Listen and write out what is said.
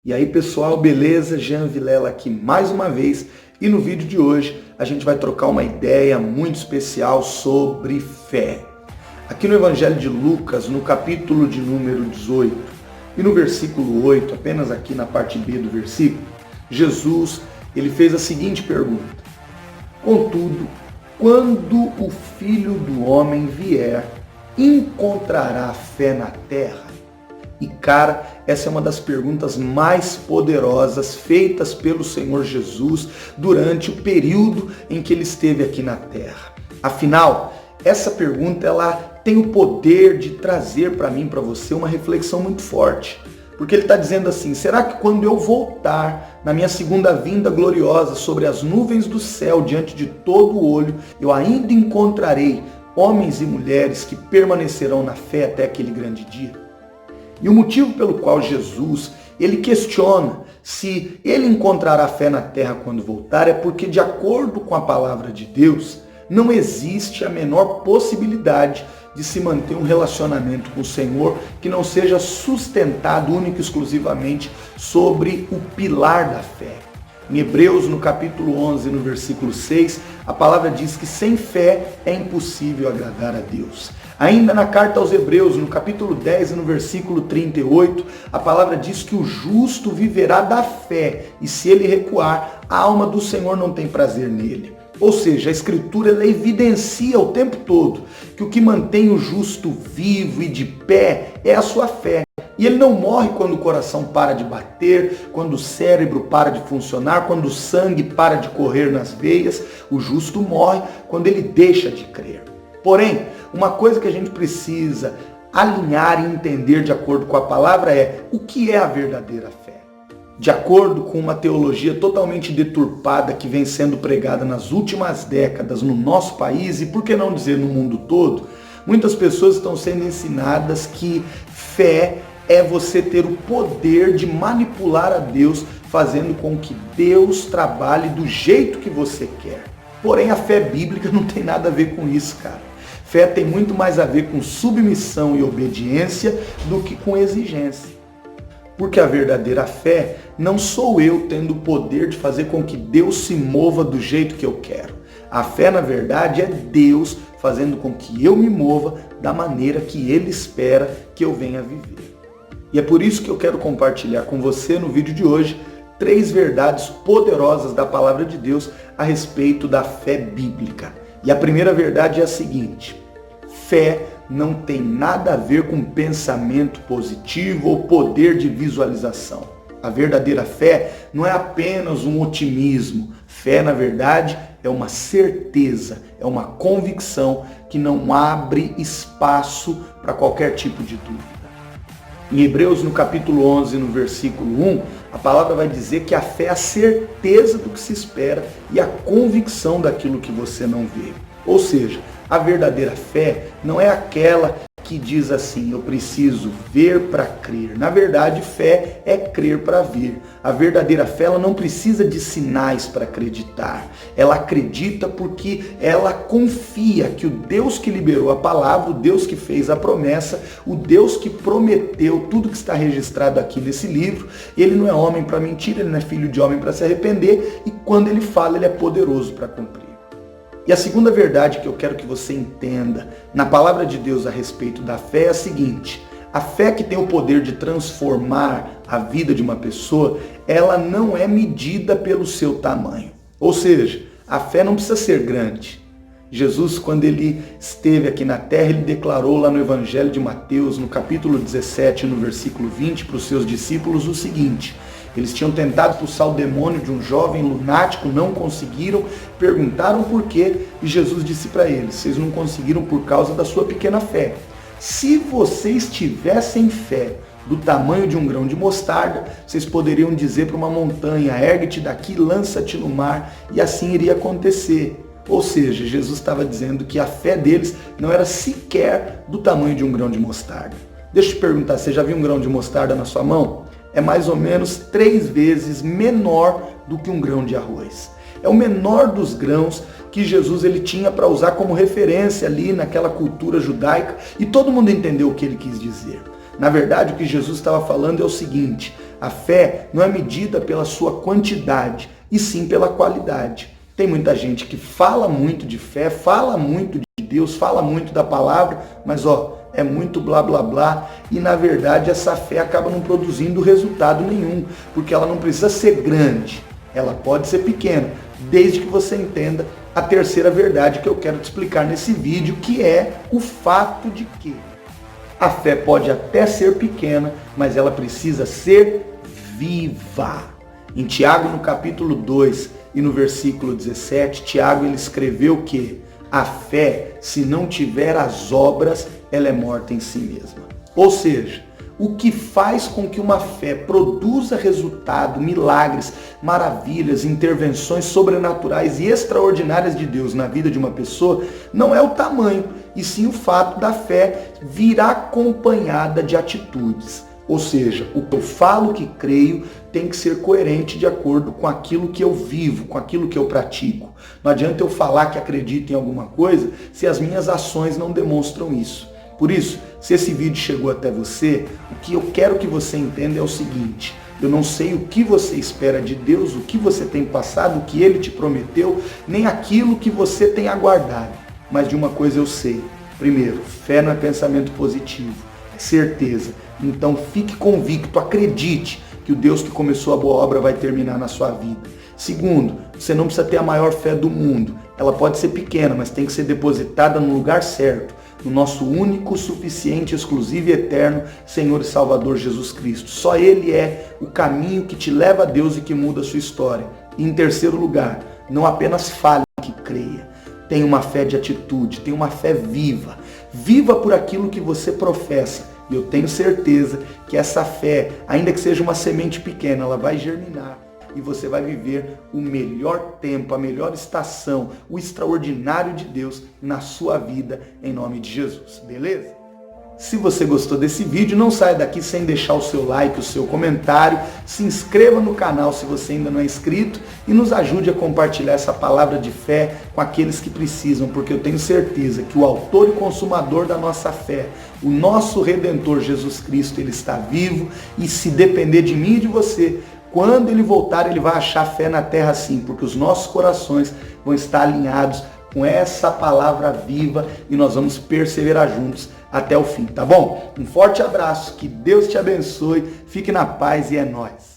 E aí pessoal, beleza? Jean Vilela aqui mais uma vez e no vídeo de hoje a gente vai trocar uma ideia muito especial sobre fé. Aqui no Evangelho de Lucas, no capítulo de número 18 e no versículo 8, apenas aqui na parte B do versículo, Jesus ele fez a seguinte pergunta: contudo, quando o Filho do Homem vier, encontrará fé na terra? E cara, essa é uma das perguntas mais poderosas feitas pelo Senhor Jesus durante o período em que ele esteve aqui na terra. Afinal, essa pergunta ela tem o poder de trazer para mim, para você, uma reflexão muito forte. Porque ele está dizendo assim: será que quando eu voltar na minha segunda vinda gloriosa sobre as nuvens do céu diante de todo o olho, eu ainda encontrarei homens e mulheres que permanecerão na fé até aquele grande dia? E o motivo pelo qual Jesus ele questiona se ele encontrará fé na terra quando voltar é porque, de acordo com a palavra de Deus, não existe a menor possibilidade de se manter um relacionamento com o Senhor que não seja sustentado única e exclusivamente sobre o pilar da fé. Em Hebreus, no capítulo 11, no versículo 6, a palavra diz que sem fé é impossível agradar a Deus. Ainda na carta aos Hebreus, no capítulo 10 e no versículo 38, a palavra diz que o justo viverá da fé, e se ele recuar, a alma do Senhor não tem prazer nele. Ou seja, a Escritura ela evidencia o tempo todo que o que mantém o justo vivo e de pé é a sua fé. E ele não morre quando o coração para de bater, quando o cérebro para de funcionar, quando o sangue para de correr nas veias. O justo morre quando ele deixa de crer. Porém, uma coisa que a gente precisa alinhar e entender de acordo com a palavra é: o que é a verdadeira fé? De acordo com uma teologia totalmente deturpada que vem sendo pregada nas últimas décadas no nosso país e, por que não dizer, no mundo todo, muitas pessoas estão sendo ensinadas que fé é você ter o poder de manipular a Deus, fazendo com que Deus trabalhe do jeito que você quer. Porém, a fé bíblica não tem nada a ver com isso, cara. Fé tem muito mais a ver com submissão e obediência do que com exigência. Porque a verdadeira fé não sou eu tendo o poder de fazer com que Deus se mova do jeito que eu quero. A fé, na verdade, é Deus fazendo com que eu me mova da maneira que Ele espera que eu venha viver. E é por isso que eu quero compartilhar com você no vídeo de hoje 3 verdades poderosas da palavra de Deus a respeito da fé bíblica. E a primeira verdade é a seguinte: fé não tem nada a ver com pensamento positivo ou poder de visualização. A verdadeira fé não é apenas um otimismo. Fé, na verdade, é uma certeza, é uma convicção que não abre espaço para qualquer tipo de dúvida. Em Hebreus, no capítulo 11, no versículo 1, a palavra vai dizer que a fé é a certeza do que se espera e a convicção daquilo que você não vê. Ou seja, a verdadeira fé não é aquela que diz assim: eu preciso ver para crer. Na verdade, fé é crer para ver. A verdadeira fé ela não precisa de sinais para acreditar. Ela acredita porque ela confia que o Deus que liberou a palavra, o Deus que fez a promessa, o Deus que prometeu tudo que está registrado aqui nesse livro, ele não é homem para mentir, ele não é filho de homem para se arrepender, e quando ele fala, ele é poderoso para cumprir. E a segunda verdade que eu quero que você entenda na palavra de Deus a respeito da fé é a seguinte: a fé que tem o poder de transformar a vida de uma pessoa, ela não é medida pelo seu tamanho. Ou seja, a fé não precisa ser grande. Jesus, quando ele esteve aqui na terra, ele declarou lá no Evangelho de Mateus, no capítulo 17, no versículo 20, para os seus discípulos o seguinte: eles tinham tentado expulsar o demônio de um jovem lunático, não conseguiram, perguntaram por quê, e Jesus disse para eles: vocês não conseguiram por causa da sua pequena fé. Se vocês tivessem fé do tamanho de um grão de mostarda, vocês poderiam dizer para uma montanha: ergue-te daqui, lança-te no mar, e assim iria acontecer. Ou seja, Jesus estava dizendo que a fé deles não era sequer do tamanho de um grão de mostarda. Deixa eu te perguntar, você já viu um grão de mostarda na sua mão? É mais ou menos 3 vezes menor do que um grão de arroz. É o menor dos grãos que Jesus ele tinha para usar como referência ali naquela cultura judaica, e todo mundo entendeu o que ele quis dizer. Na verdade, o que Jesus estava falando é o seguinte: a fé não é medida pela sua quantidade, e sim pela qualidade. Tem muita gente que fala muito de fé, fala muito de Deus, fala muito da palavra, mas é muito blá blá blá, e na verdade essa fé acaba não produzindo resultado nenhum, porque ela não precisa ser grande, ela pode ser pequena, desde que você entenda a terceira verdade que eu quero te explicar nesse vídeo, que é o fato de que a fé pode até ser pequena, mas ela precisa ser viva. Em Tiago, no capítulo 2 e no versículo 17, Tiago ele escreveu que a fé, se não tiver as obras, ela é morta em si mesma. Ou seja, o que faz com que uma fé produza resultado, milagres, maravilhas, intervenções sobrenaturais e extraordinárias de Deus na vida de uma pessoa, não é o tamanho, e sim o fato da fé vir acompanhada de atitudes. Ou seja, o que eu falo que creio tem que ser coerente de acordo com aquilo que eu vivo, com aquilo que eu pratico. Não adianta eu falar que acredito em alguma coisa se as minhas ações não demonstram isso. Por isso, se esse vídeo chegou até você, o que eu quero que você entenda é o seguinte: eu não sei o que você espera de Deus, o que você tem passado, o que Ele te prometeu, nem aquilo que você tem aguardado. Mas de uma coisa eu sei. Primeiro, fé não é pensamento positivo, é certeza. Então fique convicto, acredite que o Deus que começou a boa obra vai terminar na sua vida. Segundo, você não precisa ter a maior fé do mundo. Ela pode ser pequena, mas tem que ser depositada no lugar certo, no nosso único, suficiente, exclusivo e eterno Senhor e Salvador Jesus Cristo. Só Ele é o caminho que te leva a Deus e que muda a sua história. E em terceiro lugar, não apenas fale que creia. Tenha uma fé de atitude, tenha uma fé viva. Viva por aquilo que você professa. E eu tenho certeza que essa fé, ainda que seja uma semente pequena, ela vai germinar. E você vai viver o melhor tempo, a melhor estação, o extraordinário de Deus na sua vida, em nome de Jesus. Beleza? Se você gostou desse vídeo, não saia daqui sem deixar o seu like, o seu comentário, se inscreva no canal se você ainda não é inscrito e nos ajude a compartilhar essa palavra de fé com aqueles que precisam, porque eu tenho certeza que o autor e consumador da nossa fé, o nosso Redentor Jesus Cristo, Ele está vivo, e se depender de mim e de você, quando Ele voltar, Ele vai achar fé na terra sim, porque os nossos corações vão estar alinhados com essa palavra viva e nós vamos perseverar juntos até o fim, tá bom? Um forte abraço, que Deus te abençoe, fique na paz e é nóis.